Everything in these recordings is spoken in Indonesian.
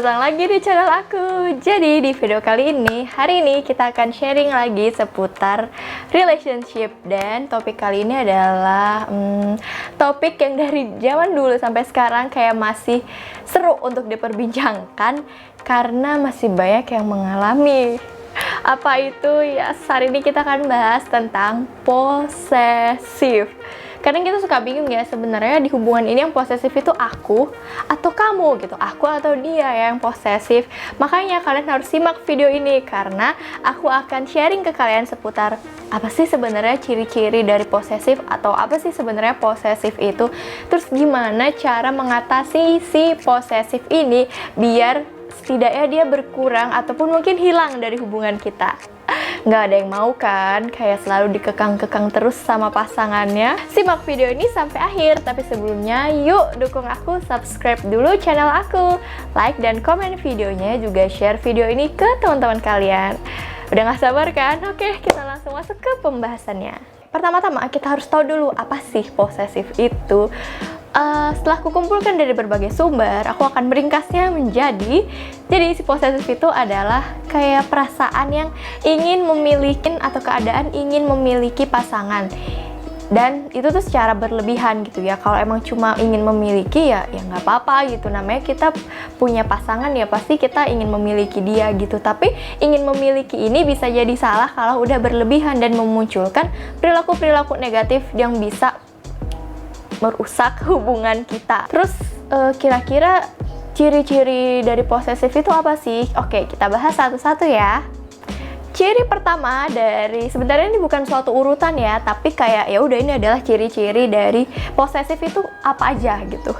datang lagi di channel aku. Jadi di video kali ini, hari ini kita akan sharing lagi seputar relationship. Dan topik kali ini adalah topik yang dari zaman dulu sampai sekarang kayak masih seru untuk diperbincangkan, karena masih banyak yang mengalami. Apa itu? Ya, hari ini kita akan bahas tentang posesif. Kadang kita suka bingung ya, sebenarnya di hubungan ini yang posesif itu aku atau kamu gitu, aku atau dia yang posesif. Makanya kalian harus simak video ini, karena aku akan sharing ke kalian seputar apa sih sebenarnya ciri-ciri dari posesif, atau apa sih sebenarnya posesif itu, terus gimana cara mengatasi si posesif ini biar setidaknya dia berkurang ataupun mungkin hilang dari hubungan kita. Nggak ada yang mau kan, kayak selalu dikekang-kekang terus sama pasangannya. Simak video ini sampai akhir, tapi sebelumnya yuk dukung aku, subscribe dulu channel aku, like dan komen videonya, juga share video ini ke teman-teman kalian. Udah nggak sabar kan? Oke, kita langsung masuk ke pembahasannya. Pertama-tama kita harus tahu dulu apa sih posesif itu. Setelah kukumpulkan dari berbagai sumber, aku akan meringkasnya menjadi, jadi si posesif itu adalah kayak perasaan yang ingin memiliki atau keadaan ingin memiliki pasangan. Dan itu tuh secara berlebihan gitu ya. Kalau emang cuma ingin memiliki ya nggak apa-apa gitu, namanya kita punya pasangan ya pasti kita ingin memiliki dia gitu. Tapi ingin memiliki ini bisa jadi salah kalau udah berlebihan dan memunculkan perilaku-perilaku negatif yang bisa merusak hubungan kita. Terus kira-kira ciri-ciri dari posesif itu apa sih? Oke, kita bahas satu-satu ya. Ciri pertama dari, sebenarnya ini bukan suatu urutan ya, tapi kayak ya udah ini adalah ciri-ciri dari posesif itu apa aja gitu.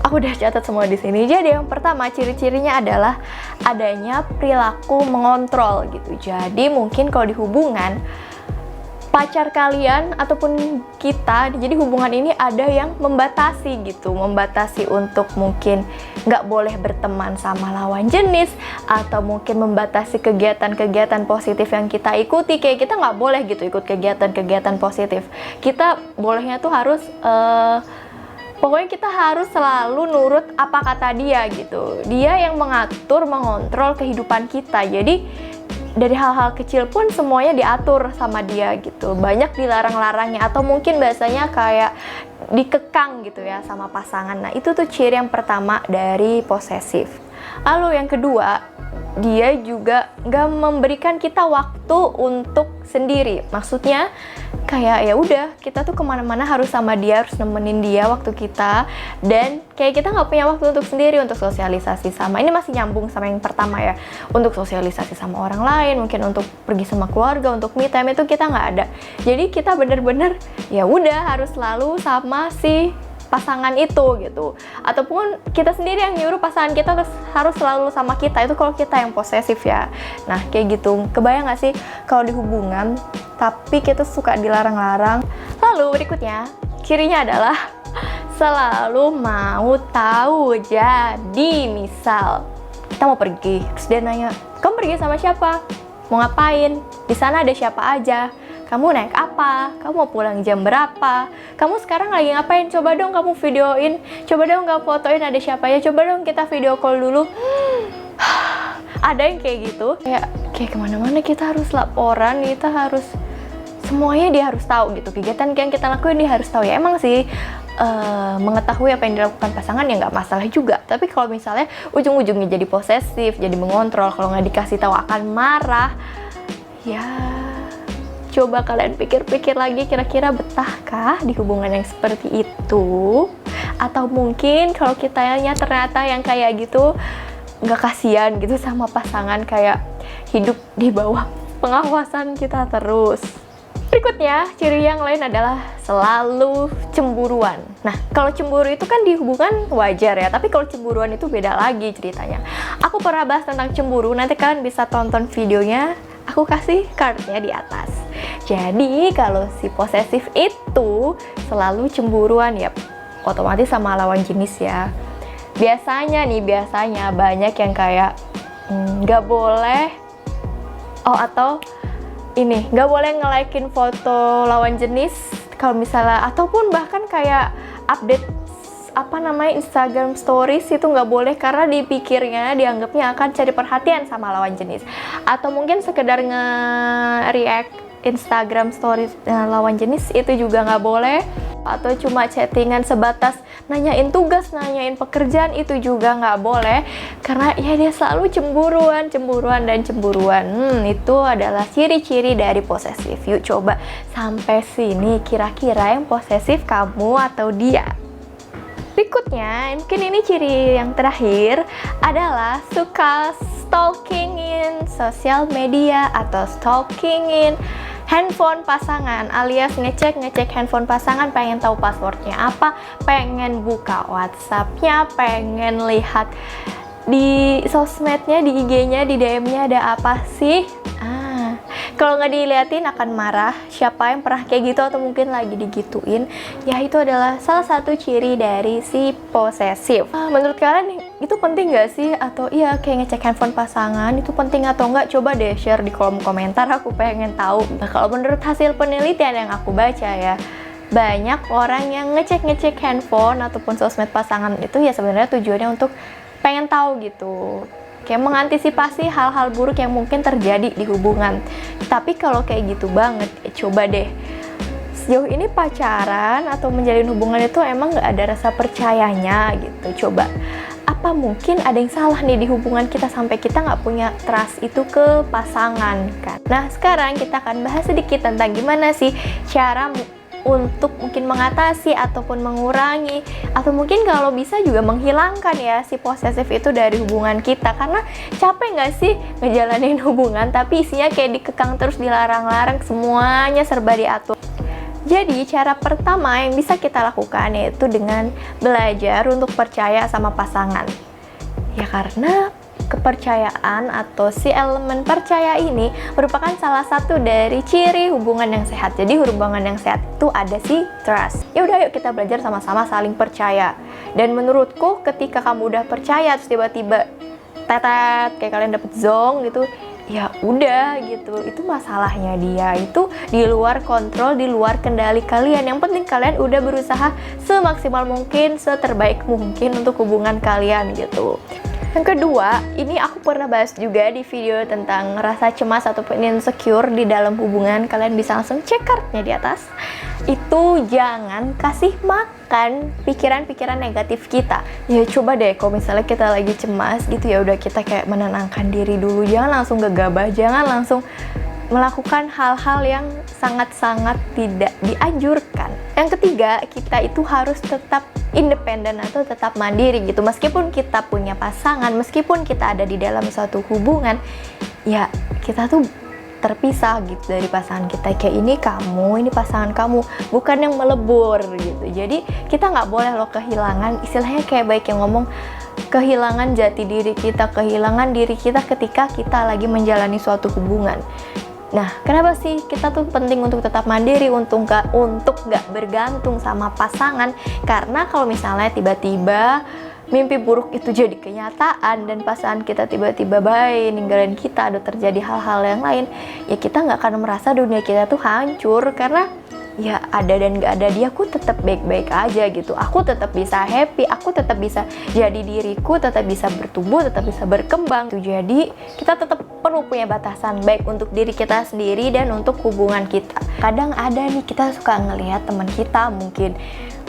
Aku udah catat semua di sini. Jadi yang pertama ciri-cirinya adalah adanya perilaku mengontrol gitu. Jadi mungkin kalau di hubungan pacar kalian ataupun kita, jadi hubungan ini ada yang membatasi gitu, membatasi untuk mungkin nggak boleh berteman sama lawan jenis, atau mungkin membatasi kegiatan-kegiatan positif yang kita ikuti. Kayak kita nggak boleh gitu ikut kegiatan-kegiatan positif, kita bolehnya tuh harus pokoknya kita harus selalu nurut apa kata dia gitu. Dia yang mengatur, mengontrol kehidupan kita. Jadi dari hal-hal kecil pun semuanya diatur sama dia gitu. Banyak dilarang-larangnya, atau mungkin bahasanya kayak dikekang gitu ya sama pasangan. Nah itu tuh ciri yang pertama dari posesif. Lalu yang kedua, dia juga nggak memberikan kita waktu untuk sendiri. Maksudnya kayak ya udah kita tuh kemana-mana harus sama dia, harus nemenin dia waktu kita, dan kayak kita nggak punya waktu untuk sendiri, untuk sosialisasi sama, ini masih nyambung sama yang pertama ya, untuk sosialisasi sama orang lain, mungkin untuk pergi sama keluarga, untuk me time itu kita nggak ada. Jadi kita bener-bener ya udah harus selalu sama si pasangan itu gitu, ataupun kita sendiri yang nyuruh pasangan kita harus selalu sama kita. Itu kalau kita yang posesif ya. Nah kayak gitu, kebayang gak sih kalau di hubungan tapi kita suka dilarang-larang. Lalu berikutnya cirinya adalah selalu mau tahu. Jadi misal kita mau pergi, terus dia nanya, kamu pergi sama siapa? Mau ngapain? Di sana ada siapa aja? Kamu naik apa? Kamu mau pulang jam berapa? Kamu sekarang lagi ngapain? Coba dong kamu videoin. Coba dong kamu fotoin ada siapa ya. Coba dong kita video call dulu. Ada yang kayak gitu. Kayak kemana-mana kita harus laporan. Kita harus, semuanya dia harus tahu gitu. Kegiatan yang kita lakuin dia harus tahu. Ya emang sih mengetahui apa yang dilakukan pasangan ya nggak masalah juga. Tapi kalau misalnya ujung-ujungnya jadi posesif, jadi mengontrol, kalau nggak dikasih tahu akan marah, ya coba kalian pikir-pikir lagi, kira-kira betahkah di hubungan yang seperti itu? Atau mungkin kalau kitanya ternyata yang kayak gitu, nggak kasihan gitu sama pasangan, kayak hidup di bawah pengawasan kita terus. Berikutnya, ciri yang lain adalah selalu cemburuan. Nah, kalau cemburu itu kan di hubungan wajar ya, tapi kalau cemburuan itu beda lagi ceritanya. Aku pernah bahas tentang cemburu, nanti kalian bisa tonton videonya, aku kasih cardnya di atas. Jadi kalau si posesif itu selalu cemburuan ya, otomatis sama lawan jenis ya. Biasanya banyak yang kayak nggak boleh, atau ini nggak boleh nge-like-in foto lawan jenis kalau misalnya, ataupun bahkan kayak update Instagram Stories itu nggak boleh karena dianggapnya akan cari perhatian sama lawan jenis. Atau mungkin sekedar nge-react Instagram Stories lawan jenis itu juga nggak boleh. Atau cuma chattingan sebatas nanyain tugas, nanyain pekerjaan itu juga nggak boleh, karena ya dia selalu cemburuan. Itu adalah ciri-ciri dari posesif. Yuk coba sampai sini, kira-kira yang posesif kamu atau dia? Berikutnya, mungkin ini ciri yang terakhir adalah suka stalking in sosial media atau stalking in handphone pasangan, alias ngecek handphone pasangan, pengen tahu passwordnya apa, pengen buka WhatsApp-nya, pengen lihat di sosmednya, di IG-nya, di DM-nya ada apa sih. Kalau nggak diliatin akan marah. Siapa yang pernah kayak gitu atau mungkin lagi digituin, ya itu adalah salah satu ciri dari si posesif. Menurut kalian itu penting nggak sih? Atau iya kayak ngecek handphone pasangan itu penting atau nggak? Coba deh share di kolom komentar, aku pengen tahu. Nah, kalau menurut hasil penelitian yang aku baca ya, banyak orang yang ngecek handphone ataupun sosmed pasangan itu ya sebenarnya tujuannya untuk pengen tahu gitu, kayak mengantisipasi hal-hal buruk yang mungkin terjadi di hubungan. Tapi kalau kayak gitu banget, coba deh, sejauh ini pacaran atau menjalin hubungan itu emang gak ada rasa percayanya gitu. Coba, apa mungkin ada yang salah nih di hubungan kita sampai kita gak punya trust itu ke pasangan kan? Nah sekarang kita akan bahas sedikit tentang gimana sih cara untuk mungkin mengatasi ataupun mengurangi, atau mungkin kalau bisa juga menghilangkan ya si posesif itu dari hubungan kita. Karena capek nggak sih ngejalanin hubungan tapi isinya kayak dikekang terus, dilarang-larang, semuanya serba diatur. Jadi cara pertama yang bisa kita lakukan yaitu dengan belajar untuk percaya sama pasangan. Ya karena kepercayaan atau si elemen percaya ini merupakan salah satu dari ciri hubungan yang sehat. Jadi hubungan yang sehat itu ada si trust. Ya udah, yuk kita belajar sama-sama saling percaya. Dan menurutku ketika kamu udah percaya terus tiba-tiba tetet kayak kalian dapet zong gitu, ya udah gitu, itu masalahnya dia, itu di luar kontrol, di luar kendali kalian. Yang penting kalian udah berusaha semaksimal mungkin, seterbaik mungkin untuk hubungan kalian gitu. Yang kedua, ini aku pernah bahas juga di video tentang rasa cemas ataupun insecure di dalam hubungan. Kalian bisa langsung cek kartnya di atas. Itu jangan kasih makan pikiran-pikiran negatif kita. Ya coba deh, kalau misalnya kita lagi cemas gitu, ya udah kita kayak menenangkan diri dulu. Jangan langsung gegabah, jangan langsung melakukan hal-hal yang sangat-sangat tidak dianjurkan. Yang ketiga, kita itu harus tetap independen atau tetap mandiri gitu. Meskipun kita punya pasangan, meskipun kita ada di dalam suatu hubungan, ya kita tuh terpisah gitu dari pasangan kita. Kayak ini kamu, ini pasangan kamu, bukan yang melebur gitu. Jadi kita nggak boleh loh kehilangan, istilahnya kayak baik yang ngomong, kehilangan jati diri kita, kehilangan diri kita ketika kita lagi menjalani suatu hubungan. Nah, kenapa sih kita tuh penting untuk tetap mandiri, untuk nggak bergantung sama pasangan? Karena kalau misalnya tiba-tiba mimpi buruk itu jadi kenyataan dan pasangan kita tiba-tiba bye, ninggalin kita, ada terjadi hal-hal yang lain, ya kita nggak akan merasa dunia kita tuh hancur. Karena ya ada dan nggak ada dia, aku tetap baik-baik aja gitu. Aku tetap bisa happy, aku tetap bisa jadi diriku, tetap bisa bertumbuh, tetap bisa berkembang. Jadi kita tetap perlu punya batasan, baik untuk diri kita sendiri dan untuk hubungan kita. Kadang ada nih, kita suka ngelihat teman kita mungkin,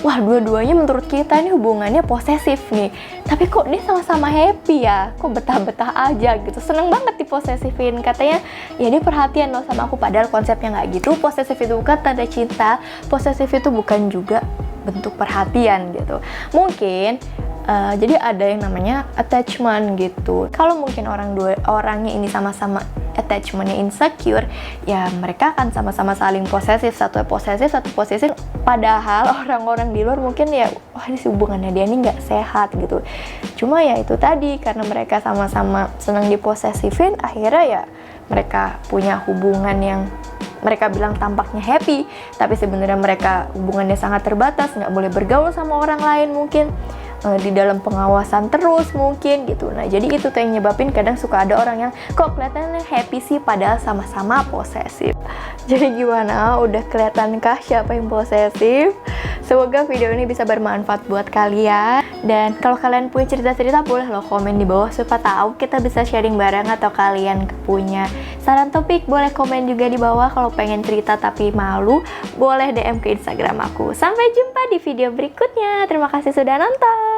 wah dua-duanya menurut kita nih hubungannya posesif nih, tapi kok dia sama-sama happy ya, kok betah-betah aja gitu, seneng banget diposesifin, katanya ya dia perhatian loh sama aku. Padahal konsepnya nggak gitu. Posesif itu bukan tanda cinta, posesif itu bukan juga bentuk perhatian gitu. Mungkin jadi ada yang namanya attachment gitu. Kalau mungkin orangnya ini sama-sama attachmentnya insecure, ya mereka akan sama-sama saling posesif, satu posesif. Padahal orang-orang di luar mungkin ya, wah ini hubungannya dia ini nggak sehat gitu. Cuma ya itu tadi, karena mereka sama-sama senang diposesifin, akhirnya ya mereka punya hubungan yang mereka bilang tampaknya happy, tapi sebenarnya mereka hubungannya sangat terbatas, nggak boleh bergaul sama orang lain mungkin. Di dalam pengawasan terus mungkin gitu. Nah jadi itu tuh yang nyebabin kadang suka ada orang yang kok kelihatannya happy sih padahal sama-sama posesif. Jadi gimana, udah kelihatankah siapa yang posesif? Semoga video ini bisa bermanfaat buat kalian. Dan kalau kalian punya cerita-cerita boleh loh komen di bawah, supaya tahu kita bisa sharing bareng. Atau kalian punya saran topik boleh komen juga di bawah. Kalau pengen cerita tapi malu boleh DM ke Instagram aku. Sampai jumpa di video berikutnya. Terima kasih sudah nonton.